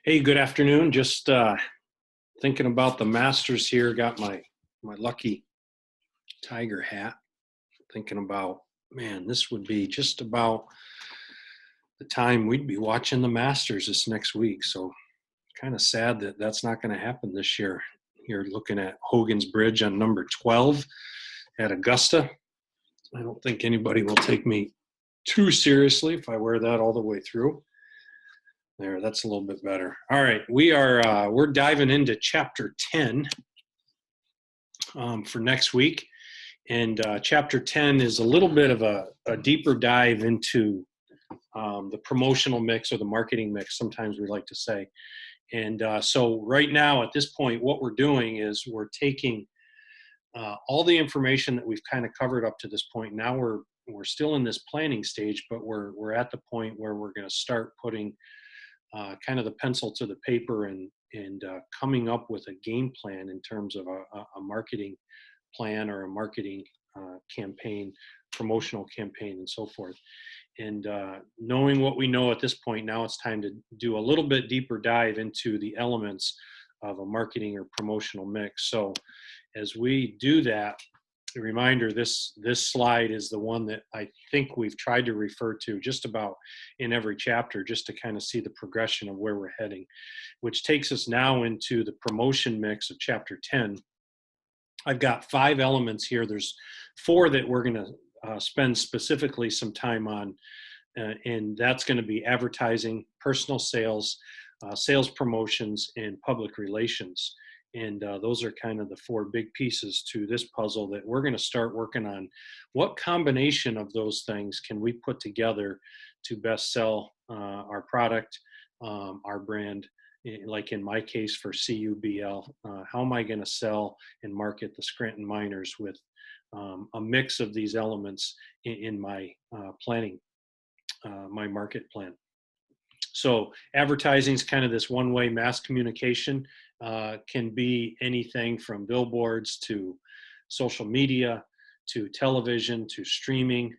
Hey, good afternoon. Just thinking about the Masters here. Got my lucky Tiger hat. Thinking about, man, this would be just about the time we'd be watching the Masters this next week. So kind of sad that that's not going to happen this year. You're looking at Hogan's Bridge on number 12 at Augusta. I don't think anybody will take me too seriously if I wear that all the way through. There, that's a little bit better. All right, we're diving into chapter 10 for next week, and chapter 10 is a little bit of a deeper dive into the promotional mix or the marketing mix. Sometimes we like to say, and so right now at this point, what we're doing is we're taking all the information that we've kind of covered up to this point. Now we're still in this planning stage, but we're at the point where we're going to start putting kind of the pencil to the paper and coming up with a game plan in terms of a marketing plan or a marketing campaign, promotional campaign, and so forth. And knowing what we know at this point, now it's time to do a little bit deeper dive into the elements of a marketing or promotional mix. So as we do that, a reminder, this slide is the one that I think we've tried to refer to just about in every chapter, just to kind of see the progression of where we're heading, which takes us now into the promotion mix of chapter 10. I've got 5 elements here. There's 4 that we're going to spend specifically some time on, and that's going to be advertising, personal sales, sales promotions, and public relations. And those are kind of the 4 big pieces to this puzzle that we're going to start working on. What combination of those things can we put together to best sell our product, our brand? Like in my case for CUBL, how am I going to sell and market the Scranton Miners with a mix of these elements in my planning, my market plan? So advertising is kind of this one-way mass communication. Can be anything from billboards to social media to television to streaming,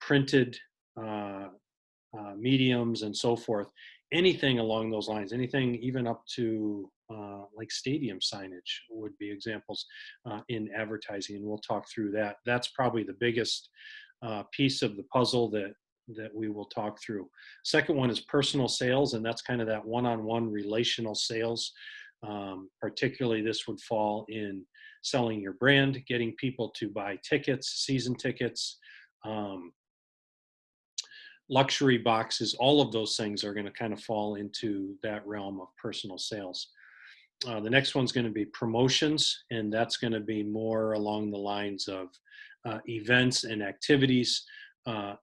printed mediums, and so forth. Anything along those lines, anything even up to like stadium signage would be examples in advertising, and we'll talk through that. That's probably the biggest piece of the puzzle that we will talk through. Second one is personal sales, and that's kind of that one-on-one relational sales. Particularly, this would fall in selling your brand, getting people to buy tickets, season tickets, luxury boxes. All of those things are going to kind of fall into that realm of personal sales. The next one's going to be promotions, and that's going to be more along the lines of events and activities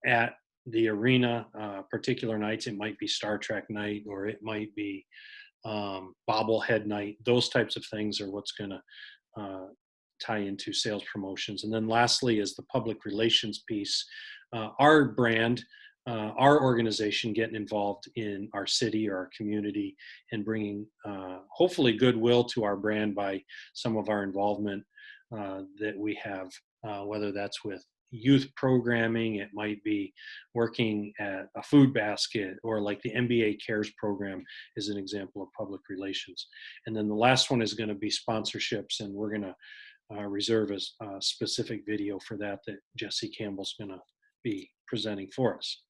at the arena. Particular nights, it might be Star Trek night, or it might be bobblehead night. Those types of things are what's going to tie into sales promotions. And then lastly is the public relations piece. Our brand, our organization getting involved in our city or our community and bringing hopefully goodwill to our brand by some of our involvement that we have, whether that's with youth programming, it might be working at a food basket, or like the NBA Cares program is an example of public relations. And then the last one is going to be sponsorships, and we're going to reserve a specific video for that Jesse Campbell's going to be presenting for us.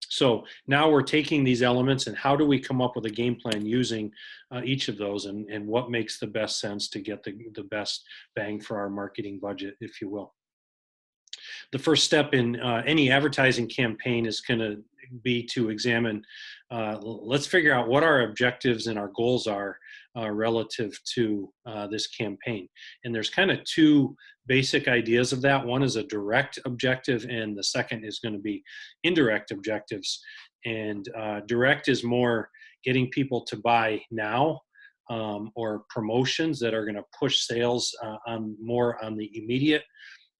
So now we're taking these elements, and how do we come up with a game plan using each of those, and what makes the best sense to get the best bang for our marketing budget, if you will. The first step in any advertising campaign is going to be to examine, let's figure out what our objectives and our goals are relative to this campaign. And there's kind of 2 basic ideas of that. One is a direct objective, and the second is going to be indirect objectives. And direct is more getting people to buy now, or promotions that are going to push sales more on the immediate.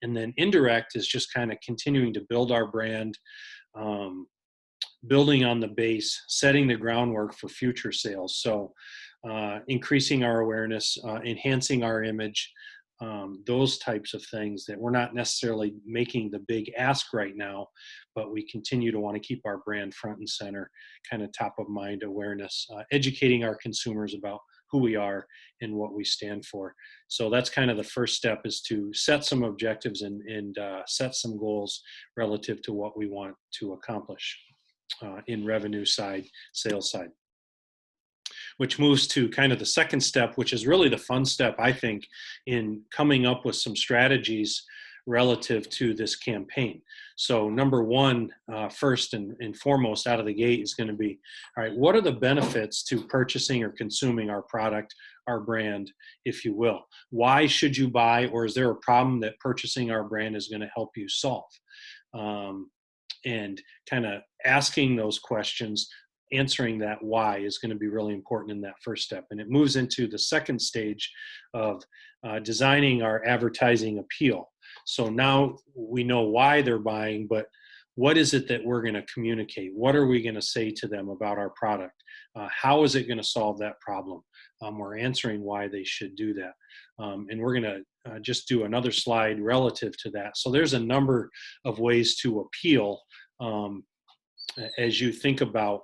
And then indirect is just kind of continuing to build our brand, building on the base, setting the groundwork for future sales. So increasing our awareness, enhancing our image, those types of things that we're not necessarily making the big ask right now, but we continue to want to keep our brand front and center, kind of top of mind awareness, educating our consumers about who we are and what we stand for. So that's kind of the first step, is to set some objectives and set some goals relative to what we want to accomplish in revenue side, sales side. Which moves to kind of the second step, which is really the fun step, I think, in coming up with some strategies relative to this campaign. So number one, first and foremost out of the gate, is going to be, all right, what are the benefits to purchasing or consuming our product, our brand, if you will? Why should you buy, or is there a problem that purchasing our brand is going to help you solve? And kind of asking those questions, answering that why, is going to be really important in that first step. And it moves into the second stage of designing our advertising appeal. So now we know why they're buying, but what is it that we're going to communicate? What are we going to say to them about our product? How is it going to solve that problem? We're answering why they should do that. And we're going to just do another slide relative to that. So there's a number of ways to appeal as you think about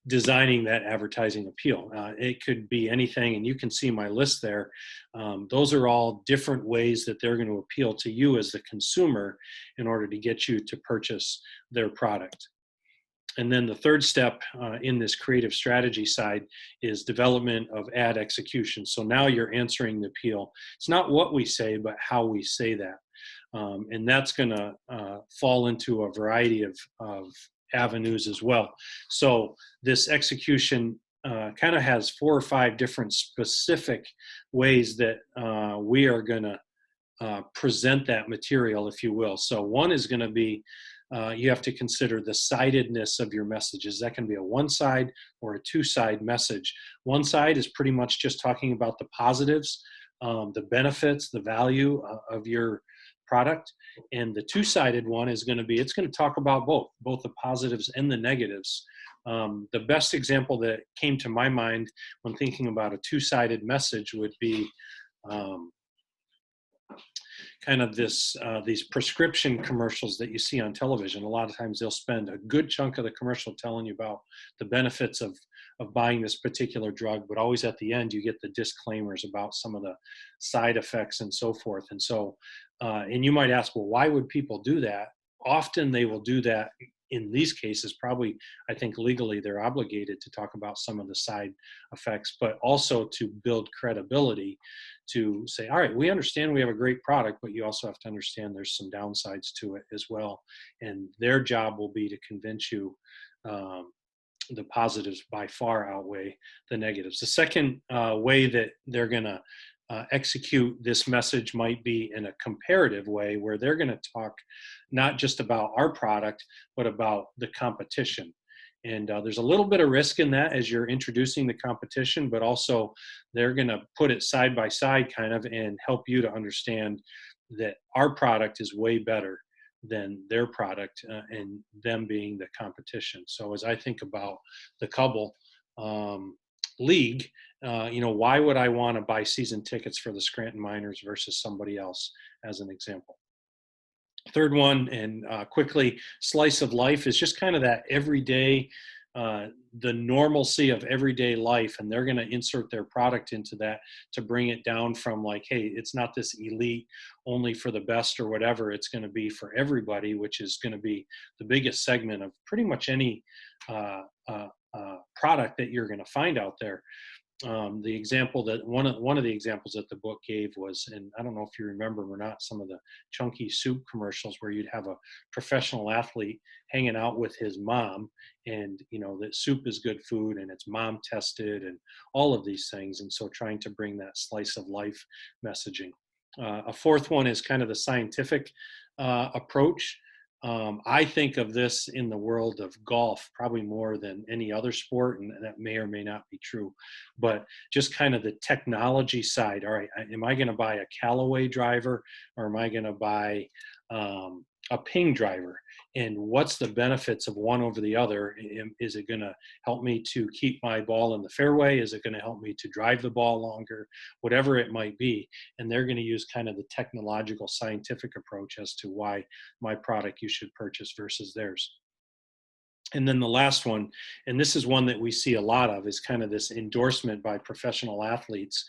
designing that advertising appeal. It could be anything, and you can see my list there. Those are all different ways that they're going to appeal to you as the consumer in order to get you to purchase their product. And then the third step in this creative strategy side is development of ad execution. So now you're answering the appeal. It's not what we say, but how we say that. And that's going to fall into a variety of avenues as well. So this execution kind of has 4 or 5 different specific ways that we are going to present that material, if you will. So one is going to be, you have to consider the sidedness of your messages. That can be a one-side or a two-side message. One side is pretty much just talking about the positives, the benefits, the value of your product. And the two-sided one is going to be, it's going to talk about both the positives and the negatives. The best example that came to my mind when thinking about a two-sided message would be kind of these prescription commercials that you see on television. A lot of times they'll spend a good chunk of the commercial telling you about the benefits of buying this particular drug, but always at the end you get the disclaimers about some of the side effects and so forth. And so, and you might ask, well, why would people do that? Often they will do that in these cases, probably, I think legally they're obligated to talk about some of the side effects, but also to build credibility, to say, all right, we understand we have a great product, but you also have to understand there's some downsides to it as well. And their job will be to convince you the positives by far outweigh the negatives. The second way that they're going to execute this message might be in a comparative way, where they're going to talk not just about our product, but about the competition. And there's a little bit of risk in that as you're introducing the competition, but also they're going to put it side by side kind of and help you to understand that our product is way better than their product, and them being the competition. So as I think about the Cubble League, why would I want to buy season tickets for the Scranton Miners versus somebody else, as an example? Third one, and quickly, slice of life is just kind of that everyday, the normalcy of everyday life, and they're going to insert their product into that to bring it down from like, hey, it's not this elite only for the best or whatever. It's going to be for everybody, which is going to be the biggest segment of pretty much any product that you're going to find out there. The example that one of the examples that the book gave was, and I don't know if you remember or not, some of the Chunky Soup commercials where you'd have a professional athlete hanging out with his mom, and that soup is good food and it's mom tested and all of these things. And so trying to bring that slice of life messaging. A fourth one is kind of the scientific approach. I think of this in the world of golf probably more than any other sport, and that may or may not be true, but just kind of the technology side. All right, am I going to buy a Callaway driver, or am I going to buy a ping driver, and what's the benefits of one over the other. Is it going to help me to keep my ball in the fairway? Is it going to help me to drive the ball longer? Whatever it might be. And they're going to use kind of the technological scientific approach as to why my product you should purchase versus theirs. And then the last one, and this is one that we see a lot of, is kind of this endorsement by professional athletes.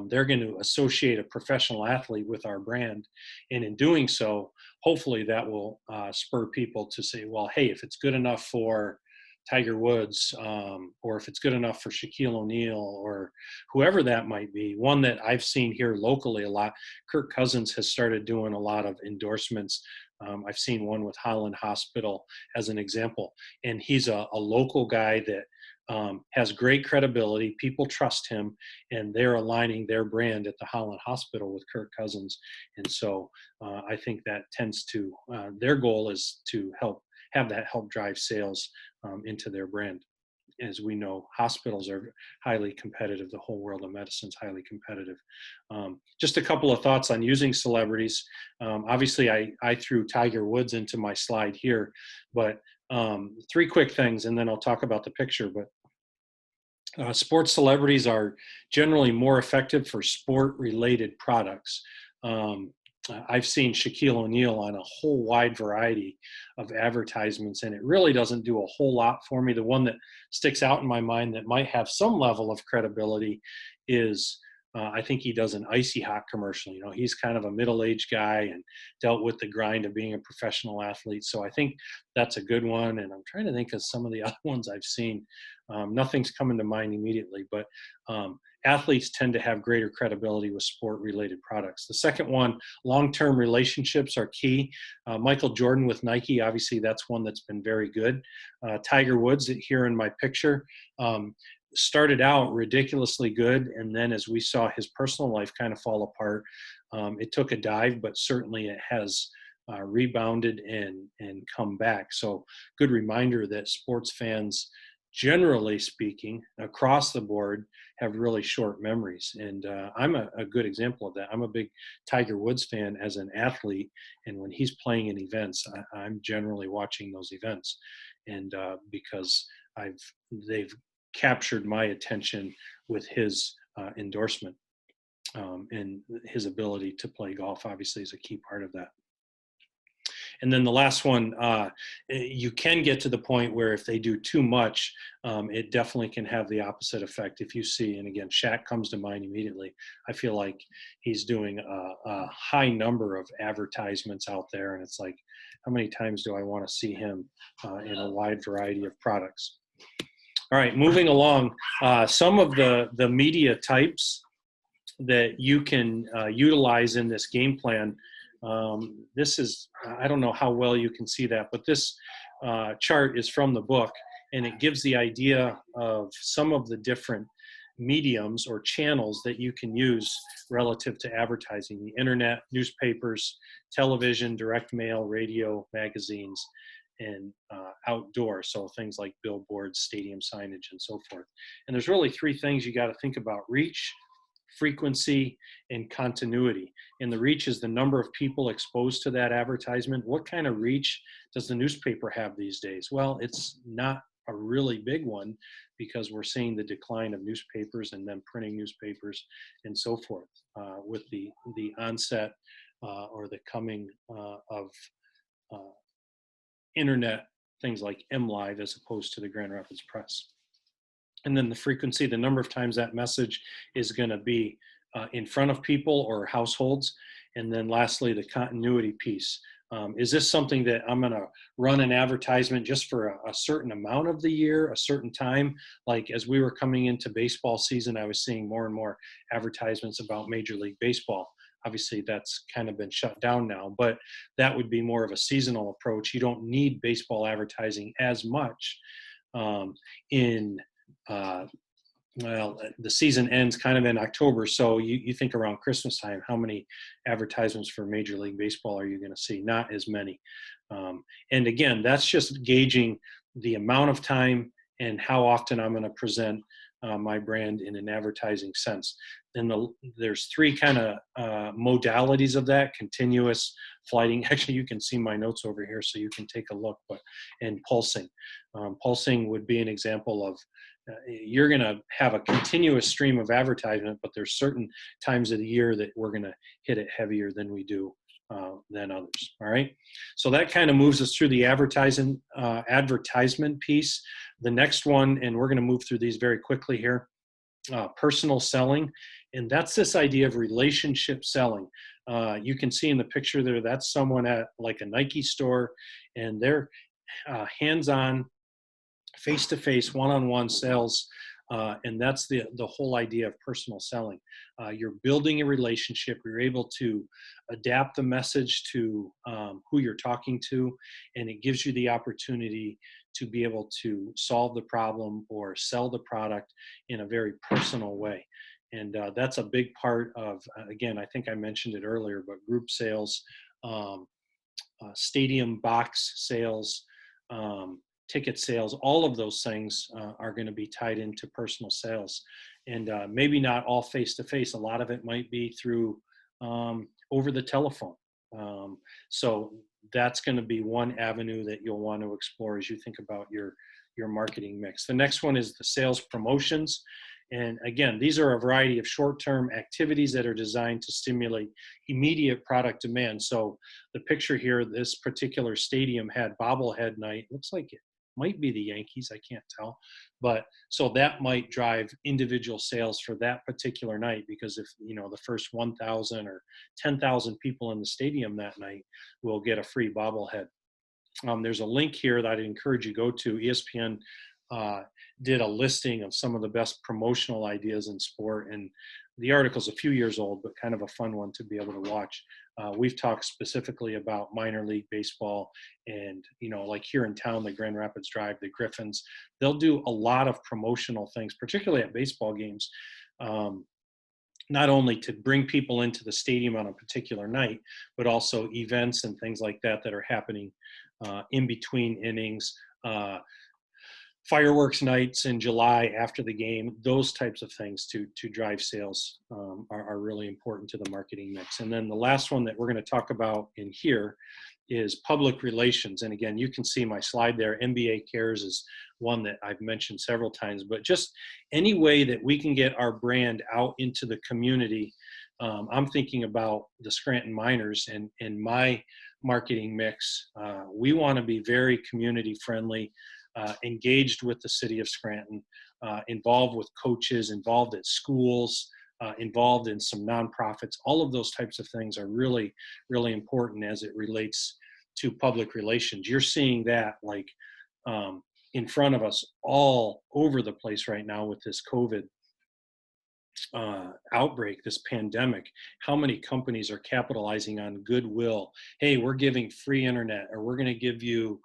They're going to associate a professional athlete with our brand. And in doing so, hopefully that will spur people to say, well, hey, if it's good enough for Tiger Woods, or if it's good enough for Shaquille O'Neal or whoever that might be. One that I've seen here locally a lot, Kirk Cousins has started doing a lot of endorsements. I've seen one with Holland Hospital as an example, and he's a local guy that has great credibility. People trust him, and they're aligning their brand at the Holland Hospital with Kirk Cousins. And so I think that tends to, their goal is to have that help drive sales into their brand. As we know, hospitals are highly competitive. The whole world of medicine is highly competitive. Just a couple of thoughts on using celebrities. Obviously, I threw Tiger Woods into my slide here, but three quick things, and then I'll talk about the picture. But sports celebrities are generally more effective for sport-related products. I've seen Shaquille O'Neal on a whole wide variety of advertisements, and it really doesn't do a whole lot for me. The one that sticks out in my mind that might have some level of credibility is I think he does an Icy Hot commercial. You know, he's kind of a middle-aged guy and dealt with the grind of being a professional athlete. So I think that's a good one. And I'm trying to think of some of the other ones I've seen. Nothing's coming to mind immediately, but athletes tend to have greater credibility with sport-related products. The second one, long-term relationships are key. Michael Jordan with Nike, obviously that's one that's been very good. Tiger Woods here in my picture, started out ridiculously good, and then as we saw his personal life kind of fall apart, it took a dive, but certainly it has rebounded and come back. So good reminder that sports fans, generally speaking, across the board, have really short memories. And I'm a good example of that. I'm a big Tiger Woods fan as an athlete, and when he's playing in events, I'm generally watching those events, and because they've captured my attention with his endorsement, and his ability to play golf obviously is a key part of that. And then the last one, you can get to the point where if they do too much, it definitely can have the opposite effect. If you see, and again, Shaq comes to mind immediately, I feel like he's doing a high number of advertisements out there, and it's like, how many times do I want to see him in a wide variety of products? All right, moving along, some of the media types that you can utilize in this game plan. This is, I don't know how well you can see that, but this chart is from the book, and it gives the idea of some of the different mediums or channels that you can use relative to advertising: the internet, newspapers, television, direct mail, radio, magazines, and outdoor. So things like billboards, stadium signage, and so forth. And there's really three things you got to think about: reach, frequency, and continuity. And the reach is the number of people exposed to that advertisement. What kind of reach does the newspaper have these days? Well, it's not a really big one, because we're seeing the decline of newspapers and then printing newspapers and so forth with the onset or the coming of internet, things like MLive, as opposed to the Grand Rapids Press. And then the frequency, the number of times that message is going to be in front of people or households. And then lastly, the continuity piece. Is this something that I'm going to run an advertisement just for a certain amount of the year, a certain time? Like as we were coming into baseball season, I was seeing more and more advertisements about Major League Baseball. Obviously, that's kind of been shut down now, but that would be more of a seasonal approach. You don't need baseball advertising as much well, the season ends kind of in October, so you think around Christmas time, how many advertisements for Major League Baseball are you going to see? Not as many. And again, that's just gauging the amount of time and how often I'm going to present my brand in an advertising sense. there's three kind of modalities of that: continuous, flighting. Actually, you can see my notes over here, so you can take a look. And pulsing. Pulsing would be an example of you're going to have a continuous stream of advertisement, but there's certain times of the year that we're going to hit it heavier than we do than others. All right. So that kind of moves us through the advertisement piece. The next one, and we're going to move through these very quickly here. Personal selling, and that's this idea of relationship selling. You can see in the picture there, that's someone at like a Nike store, and they're hands-on, face-to-face, one-on-one sales, and that's the whole idea of personal selling. You're building a relationship. You're able to adapt the message to who you're talking to, and it gives you the opportunity to be able to solve the problem or sell the product in a very personal way. And that's a big part of, again, I think I mentioned it earlier, but group sales, stadium box sales, ticket sales, all of those things are going to be tied into personal sales. And maybe not all face-to-face. A lot of it might be through over the telephone. So that's going to be one avenue that you'll want to explore as you think about your marketing mix. The next one is the sales promotions. And again, these are a variety of short-term activities that are designed to stimulate immediate product demand. So the picture here, this particular stadium had bobblehead night. Looks like it might be the Yankees, I can't tell. But so that might drive individual sales for that particular night, because if, you know, the first 1,000 or 10,000 people in the stadium that night will get a free bobblehead. There's a link here that I'd encourage you to go to. ESPN did a listing of some of the best promotional ideas in sport, and the article's a few years old, but kind of a fun one to be able to watch. We've talked specifically about minor league baseball, and, you know, like here in town, the Grand Rapids Drive, the Griffins, they'll do a lot of promotional things, particularly at baseball games, not only to bring people into the stadium on a particular night, but also events and things like that that are happening in between innings, fireworks nights in July after the game. Those types of things to drive sales are really important to the marketing mix. And then the last one that we're going to talk about in here is public relations. And again, you can see my slide there. NBA Cares is one that I've mentioned several times, but just any way that we can get our brand out into the community. I'm thinking about the Scranton Miners, and in my marketing mix, we want to be very community friendly, engaged with the city of Scranton, involved with coaches, involved at schools, involved in some nonprofits. All of those types of things are really, really important as it relates to public relations. You're seeing that like in front of us all over the place right now with this COVID outbreak, this pandemic. How many companies are capitalizing on goodwill? Hey, we're giving free internet, or we're going to give you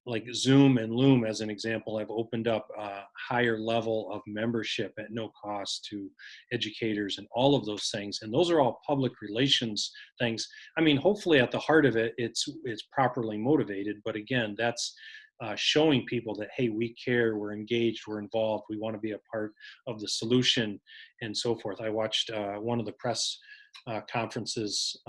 like Zoom and Loom, as an example, have opened up a higher level of membership at no cost to educators and all of those things. And those are all public relations things. I mean, hopefully at the heart of it, it's properly motivated. But again, that's showing people that, hey, we care, we're engaged, we're involved, we want to be a part of the solution, and so forth. I watched one of the press conferences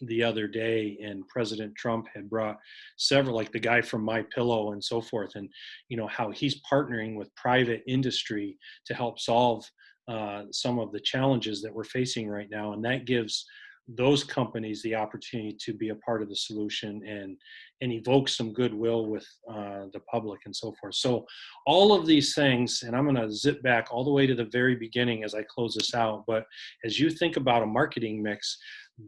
the other day, and President Trump had brought several, like the guy from My Pillow and so forth, and you know how he's partnering with private industry to help solve some of the challenges that we're facing right now, and that gives those companies the opportunity to be a part of the solution and evoke some goodwill with the public and so forth. So all of these things, and I'm going to zip back all the way to the very beginning as I close this out, but as you think about a marketing mix,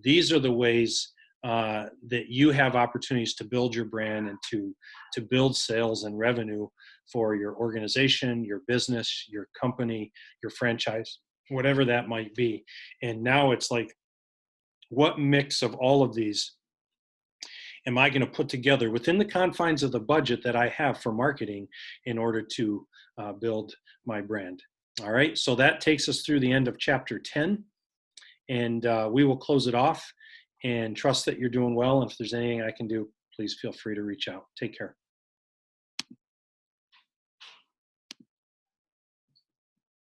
these are the ways that you have opportunities to build your brand and to build sales and revenue for your organization, your business, your company, your franchise, whatever that might be. And now it's like, what mix of all of these am I going to put together within the confines of the budget that I have for marketing in order to build my brand? All right, so that takes us through the end of chapter 10, and we will close it off and trust that you're doing well. And if there's anything I can do, please feel free to reach out. Take care.